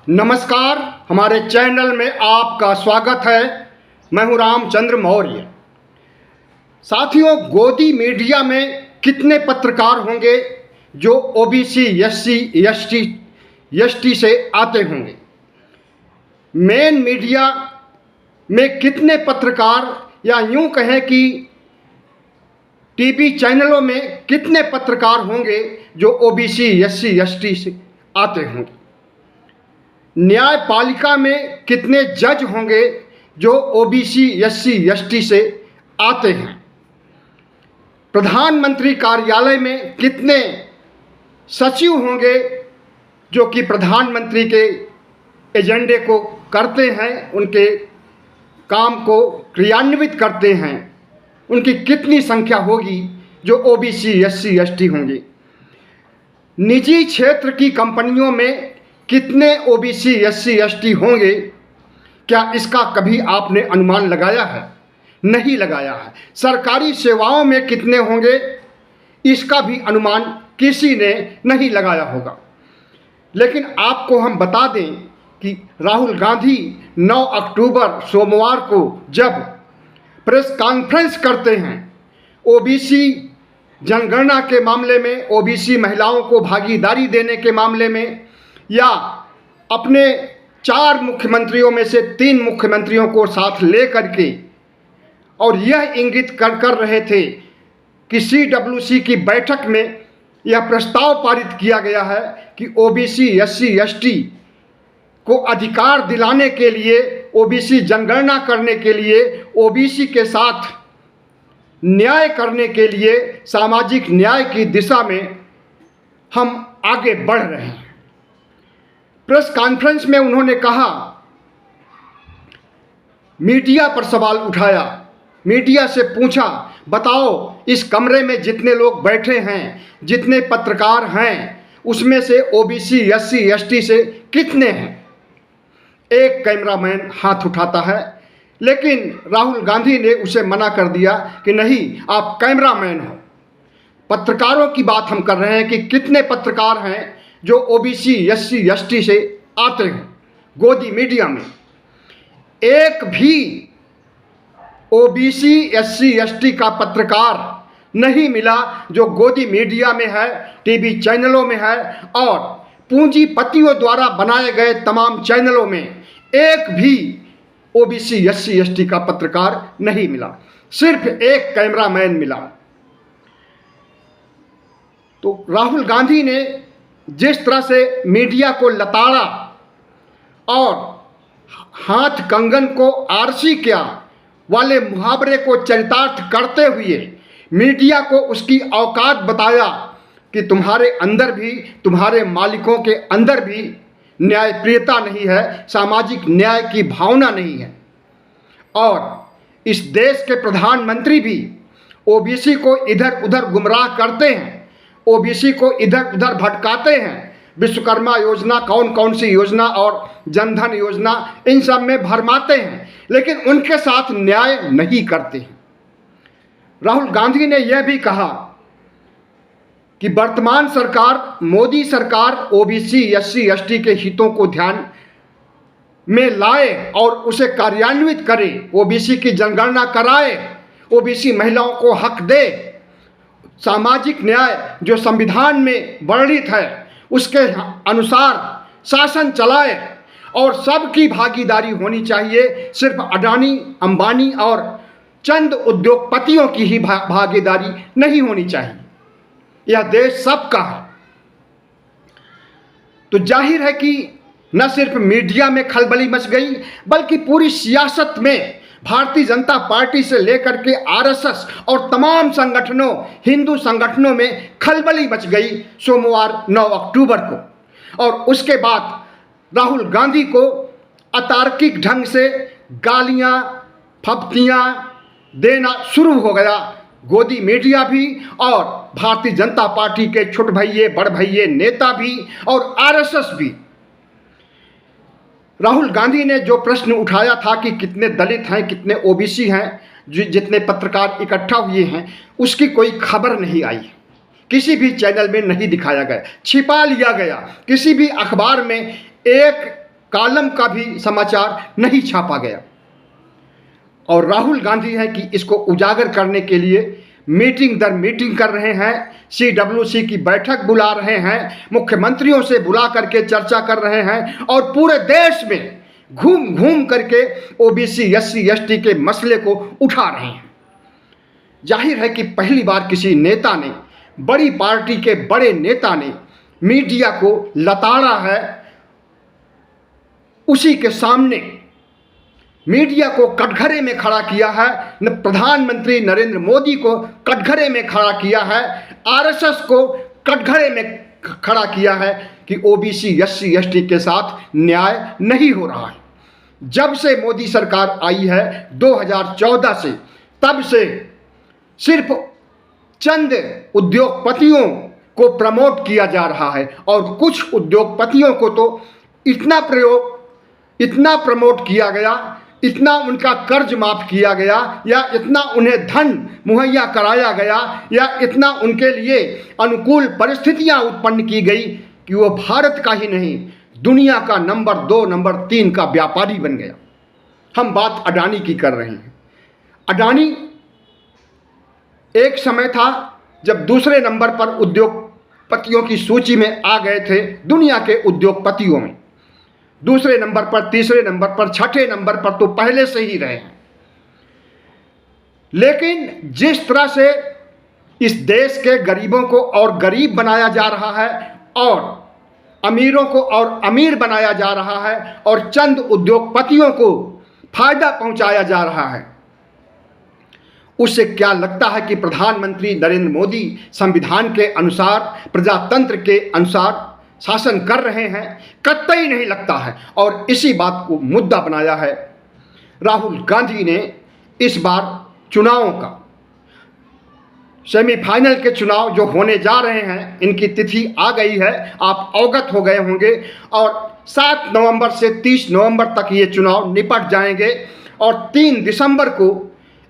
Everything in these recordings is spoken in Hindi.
नमस्कार, हमारे चैनल में आपका स्वागत है। मैं हूं रामचंद्र मौर्य। साथियों, गोदी मीडिया में कितने पत्रकार होंगे जो ओबीसी, एससी, एसटी से आते होंगे? मेन मीडिया में कितने पत्रकार, या यूं कहें कि टीवी चैनलों में कितने पत्रकार होंगे जो ओबीसी, एससी, एसटी से आते होंगे? न्यायपालिका में कितने जज होंगे जो ओबीसी, एससी, एसटी से आते हैं? प्रधानमंत्री कार्यालय में कितने सचिव होंगे जो कि प्रधानमंत्री के एजेंडे को करते हैं, उनके काम को क्रियान्वित करते हैं? उनकी कितनी संख्या होगी जो ओबीसी, एससी, एसटी होंगे? निजी क्षेत्र की कंपनियों में कितने ओबीसी, एससी, एसटी होंगे? क्या इसका कभी आपने अनुमान लगाया है? नहीं लगाया है। सरकारी सेवाओं में कितने होंगे, इसका भी अनुमान किसी ने नहीं लगाया होगा। लेकिन आपको हम बता दें कि राहुल गांधी 9 अक्टूबर सोमवार को जब प्रेस कॉन्फ्रेंस करते हैं ओबीसी जनगणना के मामले में, ओबीसी महिलाओं को भागीदारी देने के मामले में, या अपने 4 मुख्यमंत्रियों में से 3 मुख्यमंत्रियों को साथ ले करके, और यह इंगित कर रहे थे कि सीडब्ल्यूसी की बैठक में यह प्रस्ताव पारित किया गया है कि ओबीसी, एससी, एसटी को अधिकार दिलाने के लिए, ओबीसी जनगणना करने के लिए, ओबीसी के साथ न्याय करने के लिए, सामाजिक न्याय की दिशा में हम आगे बढ़ रहे हैं। प्रेस कॉन्फ्रेंस में उन्होंने कहा, मीडिया पर सवाल उठाया, मीडिया से पूछा, बताओ इस कमरे में जितने लोग बैठे हैं, जितने पत्रकार हैं, उसमें से ओबीसी, एससी, एसटी से कितने हैं? एक कैमरामैन हाथ उठाता है, लेकिन राहुल गांधी ने उसे मना कर दिया कि नहीं, आप कैमरामैन हो। पत्रकारों की बात हम कर रहे हैं कि कितने पत्रकार हैं जो ओबीसी, एससी, एसटी से आते हैं गोदी मीडिया में। एक भी ओबीसी, एससी, एसटी का पत्रकार नहीं मिला जो गोदी मीडिया में है, टीवी चैनलों में है, और पूंजीपतियों द्वारा बनाए गए तमाम चैनलों में एक भी ओबीसी, एससी, एसटी का पत्रकार नहीं मिला। सिर्फ एक कैमरामैन मिला। तो राहुल गांधी ने जिस तरह से मीडिया को लताड़ा और हाथ कंगन को आरसी क्या वाले मुहावरे को चरितार्थ करते हुए मीडिया को उसकी औकात बताया कि तुम्हारे अंदर भी, तुम्हारे मालिकों के अंदर भी न्यायप्रियता नहीं है, सामाजिक न्याय की भावना नहीं है। और इस देश के प्रधानमंत्री भी ओबीसी को इधर उधर गुमराह करते हैं, ओबीसी को इधर उधर भटकाते हैं। विश्वकर्मा योजना, कौन कौन सी योजना और जनधन योजना, इन सब में भरमाते हैं, लेकिन उनके साथ न्याय नहीं करते हैं। राहुल गांधी ने यह भी कहा कि वर्तमान सरकार, मोदी सरकार, ओबीसी, एससी, एसटी के हितों को ध्यान में लाए और उसे कार्यान्वित करे, ओबीसी की जनगणना कराए, ओबीसी महिलाओं को हक दे, सामाजिक न्याय जो संविधान में वर्णित है उसके अनुसार शासन चलाए, और सबकी भागीदारी होनी चाहिए। सिर्फ अडानी, अंबानी और चंद उद्योगपतियों की ही भागीदारी नहीं होनी चाहिए। यह देश सबका है। तो जाहिर है कि न सिर्फ मीडिया में खलबली मच गई, बल्कि पूरी सियासत में भारतीय जनता पार्टी से लेकर के आरएसएस और तमाम संगठनों, हिंदू संगठनों में खलबली मच गई सोमवार 9 अक्टूबर को। और उसके बाद राहुल गांधी को अतार्किक ढंग से गालियां, फप्तियां देना शुरू हो गया गोदी मीडिया भी, और भारतीय जनता पार्टी के छोट भैये, बड़ भैये नेता भी, और आरएसएस भी। राहुल गांधी ने जो प्रश्न उठाया था कि कितने दलित हैं, कितने ओबीसी हैं, जितने पत्रकार इकट्ठा हुए हैं, उसकी कोई खबर नहीं आई, किसी भी चैनल में नहीं दिखाया गया, छिपा लिया गया। किसी भी अखबार में एक कॉलम का भी समाचार नहीं छापा गया। और राहुल गांधी हैं कि इसको उजागर करने के लिए मीटिंग दर मीटिंग कर रहे हैं, CWC की बैठक बुला रहे हैं, मुख्यमंत्रियों से बुला करके चर्चा कर रहे हैं और पूरे देश में घूम घूम करके OBC SC ST के मसले को उठा रहे हैं। जाहिर है कि पहली बार किसी नेता ने, बड़ी पार्टी के बड़े नेता ने मीडिया को लताड़ा है, उसी के सामने मीडिया को कटघरे में खड़ा किया है, प्रधानमंत्री नरेंद्र मोदी को कटघरे में खड़ा किया है, RSS को कटघरे में खड़ा किया है कि OBC SC ST के साथ न्याय नहीं हो रहा है। जब से मोदी सरकार आई है 2014 से, तब से सिर्फ चंद उद्योगपतियों को प्रमोट किया जा रहा है और कुछ उद्योगपतियों को तो इतना प्रमोट किया गया, इतना उनका कर्ज माफ किया गया, या इतना उन्हें धन मुहैया कराया गया, या इतना उनके लिए अनुकूल परिस्थितियां उत्पन्न की गई कि वो भारत का ही नहीं, दुनिया का नंबर 2 नंबर 3 का व्यापारी बन गया। हम बात अडानी की कर रहे हैं। अडानी एक समय था जब दूसरे नंबर पर उद्योगपतियों की सूची में आ गए थे, दुनिया के उद्योगपतियों में दूसरे नंबर पर, तीसरे नंबर पर, छठे नंबर पर तो पहले से ही रहे हैं। लेकिन जिस तरह से इस देश के गरीबों को और गरीब बनाया जा रहा है और अमीरों को और अमीर बनाया जा रहा है और चंद उद्योगपतियों को फायदा पहुंचाया जा रहा है, उससे क्या लगता है कि प्रधानमंत्री नरेंद्र मोदी संविधान के अनुसार, प्रजातंत्र के अनुसार शासन कर रहे हैं? कतई नहीं लगता है। और इसी बात को मुद्दा बनाया है राहुल गांधी ने। इस बार चुनावों का, सेमीफाइनल के चुनाव जो होने जा रहे हैं, इनकी तिथि आ गई है, आप अवगत हो गए होंगे, और 7 नवंबर से 30 नवंबर तक ये चुनाव निपट जाएंगे और 3 दिसंबर को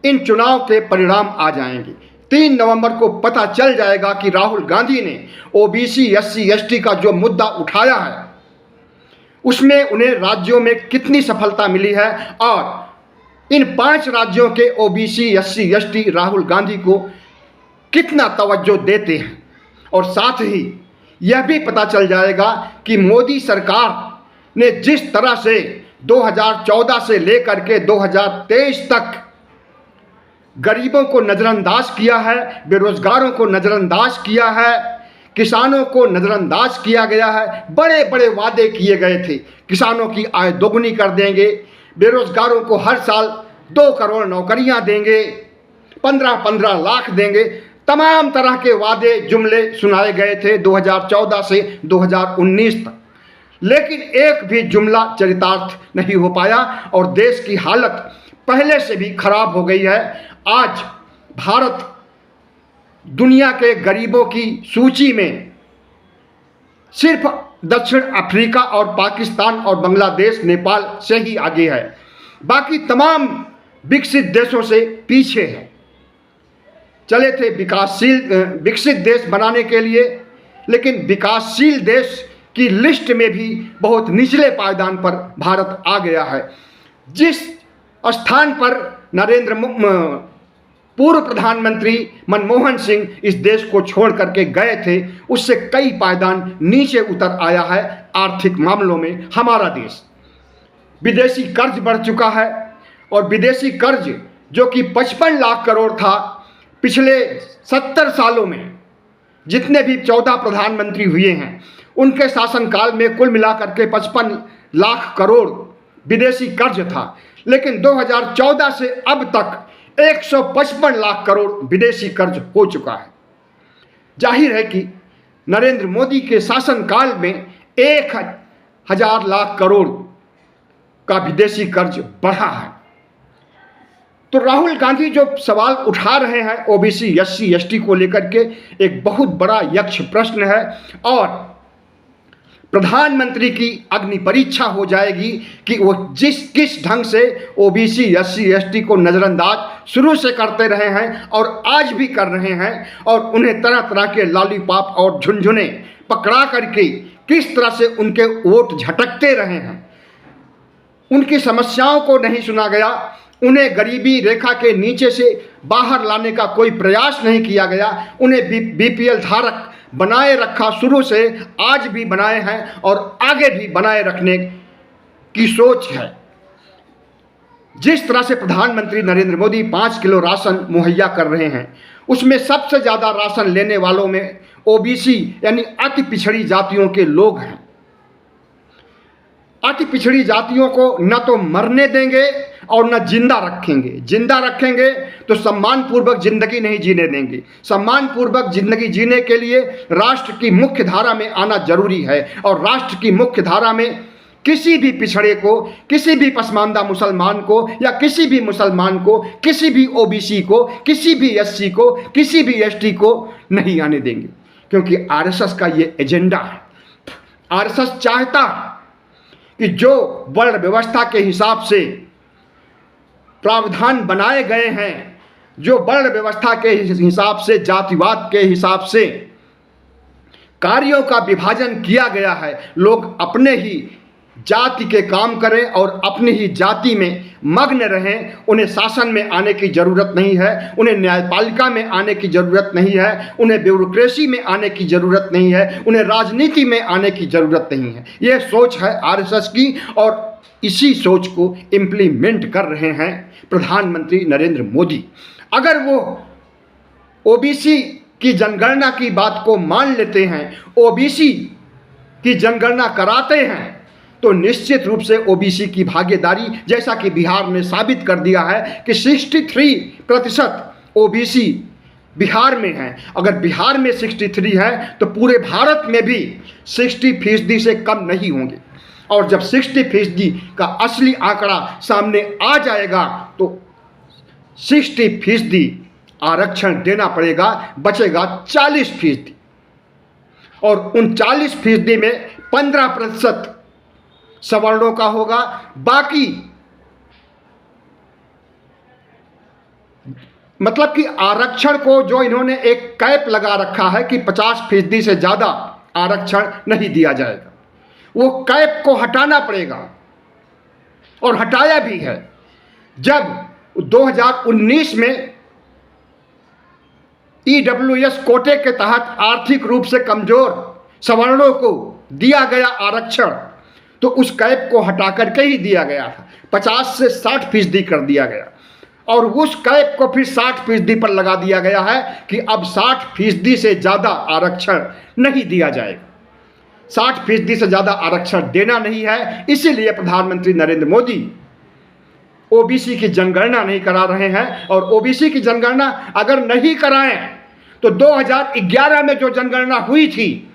इन चुनाव के परिणाम आ जाएंगे। 3 नवंबर को पता चल जाएगा कि राहुल गांधी ने OBC SC ST का जो मुद्दा उठाया है उसमें उन्हें राज्यों में कितनी सफलता मिली है और इन 5 राज्यों के OBC SC ST Rahul Gandhi को कितना तवज्जो देते हैं। और साथ ही यह भी पता चल जाएगा कि मोदी सरकार ने जिस तरह से 2014 से लेकर के 2023 तक गरीबों को नज़रअंदाज किया है, बेरोजगारों को नज़रअंदाज किया है, किसानों को नज़रअंदाज किया गया है। बड़े बड़े वादे किए गए थे, किसानों की आय दोगुनी कर देंगे, बेरोजगारों को हर साल 2 करोड़ नौकरियां देंगे, 15-15 लाख देंगे। तमाम तरह के वादे जुमले सुनाए गए थे 2014 से 2019 तक, लेकिन एक भी जुमला चरितार्थ नहीं हो पाया और देश की हालत पहले से भी खराब हो गई है। आज भारत दुनिया के गरीबों की सूची में सिर्फ दक्षिण अफ्रीका और पाकिस्तान और बांग्लादेश, नेपाल से ही आगे है, बाकी तमाम विकसित देशों से पीछे है। चले थे विकसित देश बनाने के लिए, लेकिन विकासशील देश की लिस्ट में भी बहुत निचले पायदान पर भारत आ गया है। जिस स्थान पर पूर्व प्रधानमंत्री मनमोहन सिंह इस देश को छोड़ करके गए थे, उससे कई पायदान नीचे उतर आया है आर्थिक मामलों में हमारा देश। विदेशी कर्ज बढ़ चुका है और विदेशी कर्ज जो कि 55 लाख करोड़ था, पिछले 70 सालों में जितने भी 14 प्रधानमंत्री हुए हैं उनके शासनकाल में कुल मिलाकर के 55 लाख करोड़ विदेशी कर्ज था, लेकिन 2014 से अब तक 155 लाख करोड़ विदेशी कर्ज हो चुका है। जाहिर है कि नरेंद्र मोदी के शासनकाल में 1000 लाख करोड़ का विदेशी कर्ज बढ़ा है। तो राहुल गांधी जो सवाल उठा रहे हैं OBC SC ST को लेकर के, एक बहुत बड़ा यक्ष प्रश्न है और प्रधानमंत्री की अग्नि परीक्षा हो जाएगी कि वो किस ढंग से OBC SC ST को नज़रअंदाज शुरू से करते रहे हैं और आज भी कर रहे हैं, और उन्हें तरह तरह के लॉलीपॉप और झुनझुने पकड़ा करके किस तरह से उनके वोट झटकते रहे हैं। उनकी समस्याओं को नहीं सुना गया, उन्हें गरीबी रेखा के नीचे से बाहर लाने का कोई प्रयास नहीं किया गया, उन्हें बीपीएल धारक बनाए रखा, शुरू से आज भी बनाए हैं और आगे भी बनाए रखने की सोच है। जिस तरह से प्रधानमंत्री नरेंद्र मोदी 5 किलो राशन मुहैया कर रहे हैं, उसमें सबसे ज़्यादा राशन लेने वालों में ओबीसी यानी अति पिछड़ी जातियों के लोग हैं। अति पिछड़ी जातियों को न तो मरने देंगे और न जिंदा रखेंगे। जिंदा रखेंगे तो सम्मानपूर्वक जिंदगी नहीं जीने देंगे। सम्मानपूर्वक जिंदगी जीने के लिए राष्ट्र की मुख्य धारा में आना जरूरी है, और राष्ट्र की मुख्य धारा में किसी भी पिछड़े को, किसी भी पसमानदा मुसलमान को, या किसी भी मुसलमान को, किसी भी ओबीसी को, किसी भी एससी को, किसी भी एसटी को नहीं आने देंगे, क्योंकि आरएसएस का ये एजेंडा है। आरएसएस चाहता कि जो वर्ण व्यवस्था के हिसाब से प्रावधान बनाए गए हैं, जो वर्ण व्यवस्था के हिसाब से, जातिवाद के हिसाब से कार्यों का विभाजन किया गया है, लोग अपने ही जाति के काम करें और अपनी ही जाति में मग्न रहें। उन्हें शासन में आने की ज़रूरत नहीं है, उन्हें न्यायपालिका में आने की ज़रूरत नहीं है, उन्हें ब्यूरोक्रेसी में आने की ज़रूरत नहीं है, उन्हें राजनीति में आने की ज़रूरत नहीं है। यह सोच है आरएसएस की, और इसी सोच को इम्प्लीमेंट कर रहे हैं प्रधानमंत्री नरेंद्र मोदी। अगर वो ओबीसी की जनगणना की बात को मान लेते हैं, ओबीसी की जनगणना कराते हैं, तो निश्चित रूप से ओबीसी की भागीदारी, जैसा कि बिहार ने साबित कर दिया है कि 63% ओबीसी बिहार में है। अगर बिहार में 63 है तो पूरे भारत में भी 60% से कम नहीं होंगे। और जब 60% का असली आंकड़ा सामने आ जाएगा तो 60% आरक्षण देना पड़ेगा, बचेगा 40%। और उन 40% में 15% सवर्णों का होगा। बाकी मतलब कि आरक्षण को जो इन्होंने एक कैप लगा रखा है कि 50% से ज़्यादा आरक्षण नहीं दिया जाएगा, वो कैप को हटाना पड़ेगा, और हटाया भी है। जब 2019 में ईडब्ल्यूएस कोटे के तहत आर्थिक रूप से कमजोर सवर्णों को दिया गया आरक्षण, तो उस कैप को हटा करके ही दिया गया था, 50 से 60% कर दिया गया, और उस कैप को फिर 60% पर लगा दिया गया है कि अब 60% से ज़्यादा आरक्षण नहीं दिया जाएगा। 60% से ज़्यादा आरक्षण देना नहीं है, इसीलिए प्रधानमंत्री नरेंद्र मोदी ओबीसी की जनगणना नहीं करा रहे हैं। और ओबीसी की जनगणना अगर नहीं कराएं तो 2011 में जो जनगणना हुई थी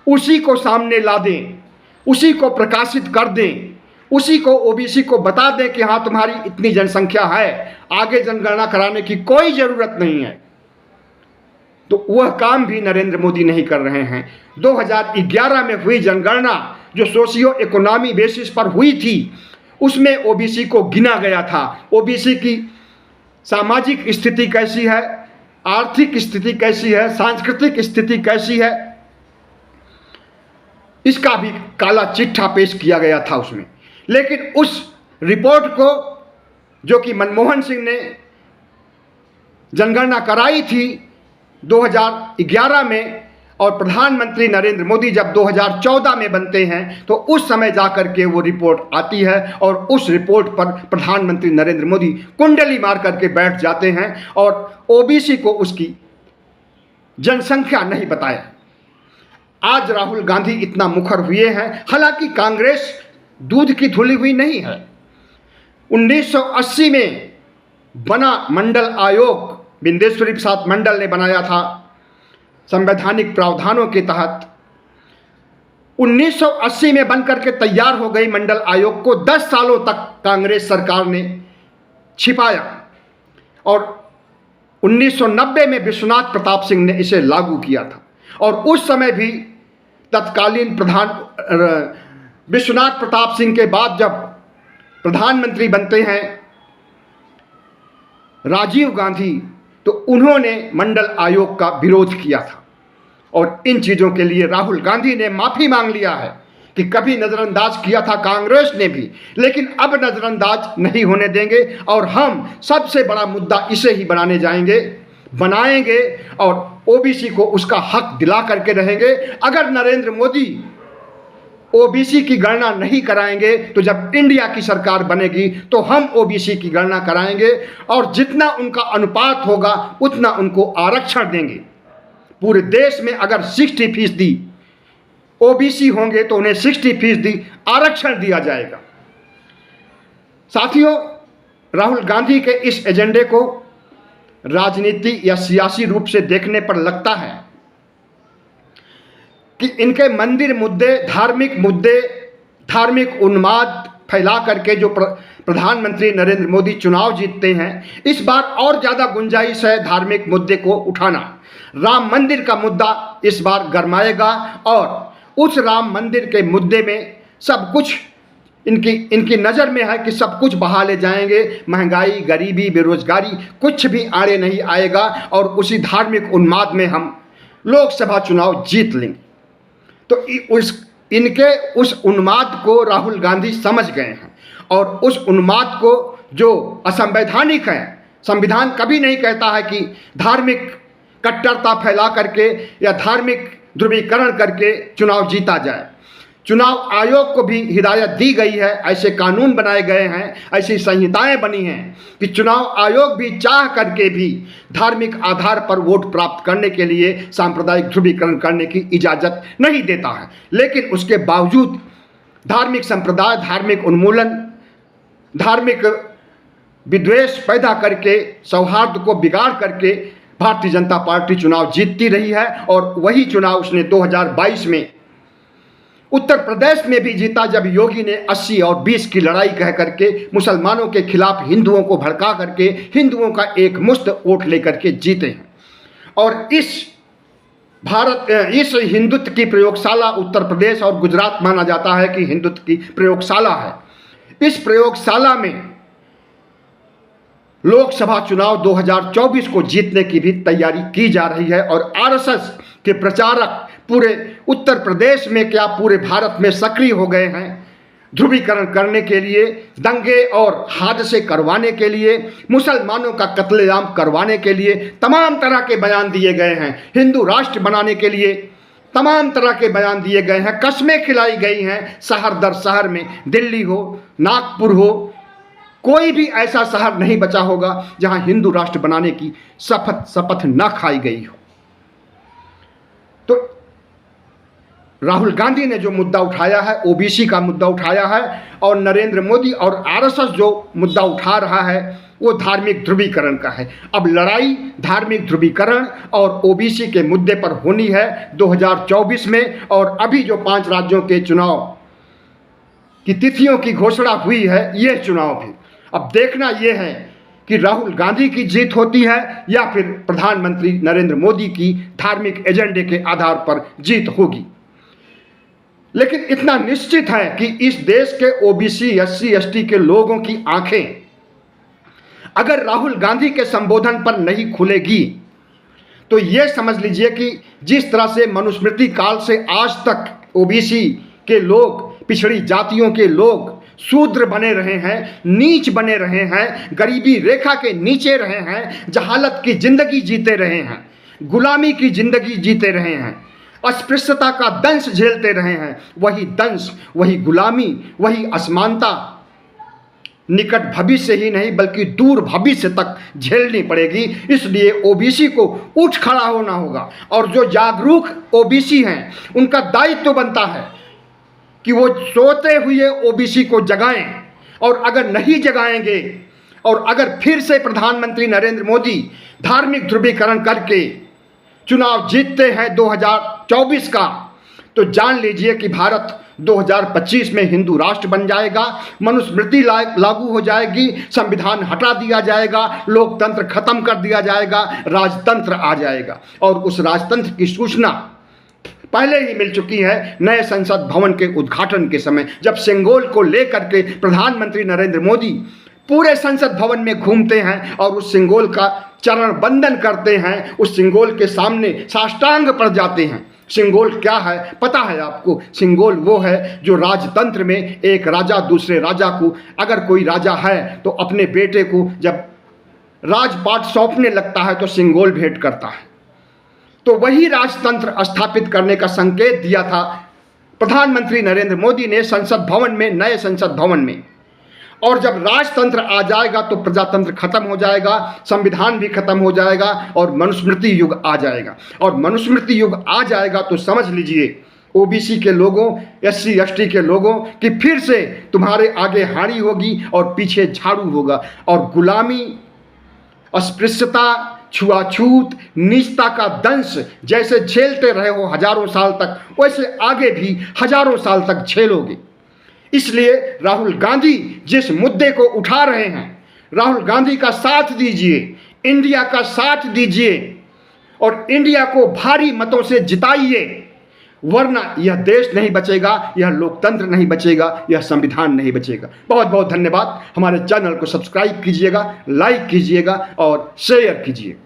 उसी को सामने ला दें, उसी को प्रकाशित कर दें, उसी को ओबीसी को बता दें कि हाँ तुम्हारी इतनी जनसंख्या है, आगे जनगणना कराने की कोई ज़रूरत नहीं है। तो वह काम भी नरेंद्र मोदी नहीं कर रहे हैं। 2011 में हुई जनगणना जो सोशियो इकोनॉमी बेसिस पर हुई थी, उसमें ओबीसी को गिना गया था। ओबीसी की सामाजिक स्थिति कैसी है, आर्थिक स्थिति कैसी है, सांस्कृतिक स्थिति कैसी है, इसका भी काला चिट्ठा पेश किया गया था उसमें। लेकिन उस रिपोर्ट को जो कि मनमोहन सिंह ने जनगणना कराई थी 2011 में, और प्रधानमंत्री नरेंद्र मोदी जब 2014 में बनते हैं तो उस समय जाकर के वो रिपोर्ट आती है, और उस रिपोर्ट पर प्रधानमंत्री नरेंद्र मोदी कुंडली मार करके बैठ जाते हैं और ओबीसी को उसकी जनसंख्या नहीं बताया। आज राहुल गांधी इतना मुखर हुए हैं, हालांकि कांग्रेस दूध की धुली हुई नहीं है। 1980 में बना मंडल आयोग, बिंदेश्वरी प्रसाद मंडल ने बनाया था संवैधानिक प्रावधानों के तहत। 1980 में बनकर के तैयार हो गई मंडल आयोग को 10 सालों तक कांग्रेस सरकार ने छिपाया, और 1990 में विश्वनाथ प्रताप सिंह ने इसे लागू किया था। और उस समय भी तत्कालीन विश्वनाथ प्रताप सिंह के बाद जब प्रधानमंत्री बनते हैं राजीव गांधी, तो उन्होंने मंडल आयोग का विरोध किया था, और इन चीज़ों के लिए राहुल गांधी ने माफ़ी मांग लिया है कि कभी नज़रअंदाज किया था कांग्रेस ने भी, लेकिन अब नज़रअंदाज नहीं होने देंगे और हम सबसे बड़ा मुद्दा इसे ही बनाएंगे और ओबीसी को उसका हक दिला करके रहेंगे। अगर नरेंद्र मोदी ओबीसी की गणना नहीं कराएंगे तो जब इंडिया की सरकार बनेगी तो हम ओबीसी की गणना कराएंगे और जितना उनका अनुपात होगा उतना उनको आरक्षण देंगे। पूरे देश में अगर 60% ओबीसी होंगे तो उन्हें 60% आरक्षण दिया जाएगा। साथियों, राहुल गांधी के इस एजेंडे को राजनीति या सियासी रूप से देखने पर लगता है कि इनके मंदिर मुद्दे, धार्मिक उन्माद फैला करके जो प्रधानमंत्री नरेंद्र मोदी चुनाव जीतते हैं, इस बार और ज़्यादा गुंजाइश है धार्मिक मुद्दे को उठाना। राम मंदिर का मुद्दा इस बार गरमाएगा और उस राम मंदिर के मुद्दे में सब कुछ इनकी नज़र में है कि सब कुछ बहा ले जाएंगे। महंगाई, गरीबी, बेरोजगारी कुछ भी आड़े नहीं आएगा और उसी धार्मिक उन्माद में हम लोकसभा चुनाव जीत लेंगे। तो इनके उस उन्माद को राहुल गांधी समझ गए हैं और उस उन्माद को जो असंवैधानिक है, संविधान कभी नहीं कहता है कि धार्मिक कट्टरता फैला करके या धार्मिक ध्रुवीकरण करके चुनाव जीता जाए। चुनाव आयोग को भी हिदायत दी गई है, ऐसे कानून बनाए गए हैं, ऐसी संहिताएं बनी हैं कि चुनाव आयोग भी चाह करके भी धार्मिक आधार पर वोट प्राप्त करने के लिए सांप्रदायिक ध्रुवीकरण करने की इजाज़त नहीं देता है। लेकिन उसके बावजूद धार्मिक संप्रदाय, धार्मिक उन्मूलन, धार्मिक विद्वेष पैदा करके, सौहार्द को बिगाड़ करके भारतीय जनता पार्टी चुनाव जीतती रही है और वही चुनाव उसने 2022 में उत्तर प्रदेश में भी जीता, जब योगी ने 80 और 20 की लड़ाई कह करके मुसलमानों के खिलाफ हिंदुओं को भड़का करके हिंदुओं का एक मुश्त वोट लेकर के जीते हैं। और इस हिंदुत्व की प्रयोगशाला उत्तर प्रदेश और गुजरात माना जाता है कि हिंदुत्व की प्रयोगशाला है। इस प्रयोगशाला में लोकसभा चुनाव 2024 को जीतने की भी तैयारी की जा रही है और आरएसएस के प्रचारक पूरे उत्तर प्रदेश में क्या पूरे भारत में सक्रिय हो गए हैं ध्रुवीकरण करने के लिए, दंगे और हादसे करवाने के लिए, मुसलमानों का कत्लेआम करवाने के लिए तमाम तरह के बयान दिए गए हैं। हिंदू राष्ट्र बनाने के लिए तमाम तरह के बयान दिए गए हैं, कस्में खिलाई गई हैं। शहर दर शहर में, दिल्ली हो, नागपुर हो, कोई भी ऐसा शहर नहीं बचा होगा जहां हिंदू राष्ट्र बनाने की शपथ न खाई गई हो। तो राहुल गांधी ने जो मुद्दा उठाया है, ओबीसी का मुद्दा उठाया है और नरेंद्र मोदी और आरएसएस जो मुद्दा उठा रहा है वो धार्मिक ध्रुवीकरण का है। अब लड़ाई धार्मिक ध्रुवीकरण और ओबीसी के मुद्दे पर होनी है 2024 में। और अभी जो 5 राज्यों के चुनाव की तिथियों की घोषणा हुई है, ये चुनाव भी अब देखना यह है कि राहुल गांधी की जीत होती है या फिर प्रधानमंत्री नरेंद्र मोदी की धार्मिक एजेंडे के आधार पर जीत होगी। लेकिन इतना निश्चित है कि इस देश के ओबीसी, एससी, एसटी के लोगों की आंखें अगर राहुल गांधी के संबोधन पर नहीं खुलेगी तो यह समझ लीजिए कि जिस तरह से मनुस्मृति काल से आज तक ओबीसी के लोग, पिछड़ी जातियों के लोग शूद्र बने रहे हैं, नीच बने रहे हैं, गरीबी रेखा के नीचे रहे हैं, जहालत की जिंदगी जीते रहे हैं, गुलामी की जिंदगी जीते रहे हैं, अस्पृश्यता का दंश झेलते रहे हैं, वही दंश, वही गुलामी, वही असमानता निकट भविष्य ही नहीं बल्कि दूर भविष्य तक झेलनी पड़ेगी। इसलिए ओबीसी को उठ खड़ा होना होगा और जो जागरूक ओबीसी हैं उनका दायित्व बनता है कि वो सोते हुए ओबीसी को जगाएं। और अगर नहीं जगाएंगे और अगर फिर से प्रधानमंत्री नरेंद्र मोदी धार्मिक ध्रुवीकरण करके चुनाव जीतते हैं 2024 का, तो जान लीजिए कि भारत 2025 में हिंदू राष्ट्र बन जाएगा, मनुस्मृति लागू हो जाएगी, संविधान हटा दिया जाएगा, लोकतंत्र खत्म कर दिया जाएगा, राजतंत्र आ जाएगा। और उस राजतंत्र की सूचना पहले ही मिल चुकी है नए संसद भवन के उद्घाटन के समय, जब सिंगोल को लेकर के प्रधानमंत्री नरेंद्र मोदी पूरे संसद भवन में घूमते हैं और उस सिंगोल का चरण बंदन करते हैं, उस सिंगोल के सामने साष्टांग पड़ जाते हैं। सिंगोल क्या है पता है आपको? सिंगोल वो है जो राजतंत्र में एक राजा दूसरे राजा को, अगर कोई राजा है तो अपने बेटे को जब राजपाट सौंपने लगता है तो सिंगोल भेंट करता है। तो वही राजतंत्र स्थापित करने का संकेत दिया था प्रधानमंत्री नरेंद्र मोदी ने संसद भवन में, नए संसद भवन में। और जब राजतंत्र आ जाएगा तो प्रजातंत्र खत्म हो जाएगा, संविधान भी खत्म हो जाएगा और मनुस्मृति युग आ जाएगा। और मनुस्मृति युग आ जाएगा तो समझ लीजिए ओबीसी के लोगों, एससी एसटी के लोगों की फिर से तुम्हारे आगे हाड़ी होगी और पीछे झाड़ू होगा। और गुलामी, अस्पृश्यता, छुआछूत, नीचता का दंश जैसे झेलते रहे हो हजारों साल तक, वैसे आगे भी हजारों साल तक झेलोगे। इसलिए राहुल गांधी जिस मुद्दे को उठा रहे हैं, राहुल गांधी का साथ दीजिए, इंडिया का साथ दीजिए और इंडिया को भारी मतों से जिताइए, वरना यह देश नहीं बचेगा, यह लोकतंत्र नहीं बचेगा, यह संविधान नहीं बचेगा। बहुत बहुत धन्यवाद। हमारे चैनल को सब्सक्राइब कीजिएगा, लाइक कीजिएगा और शेयर कीजिए।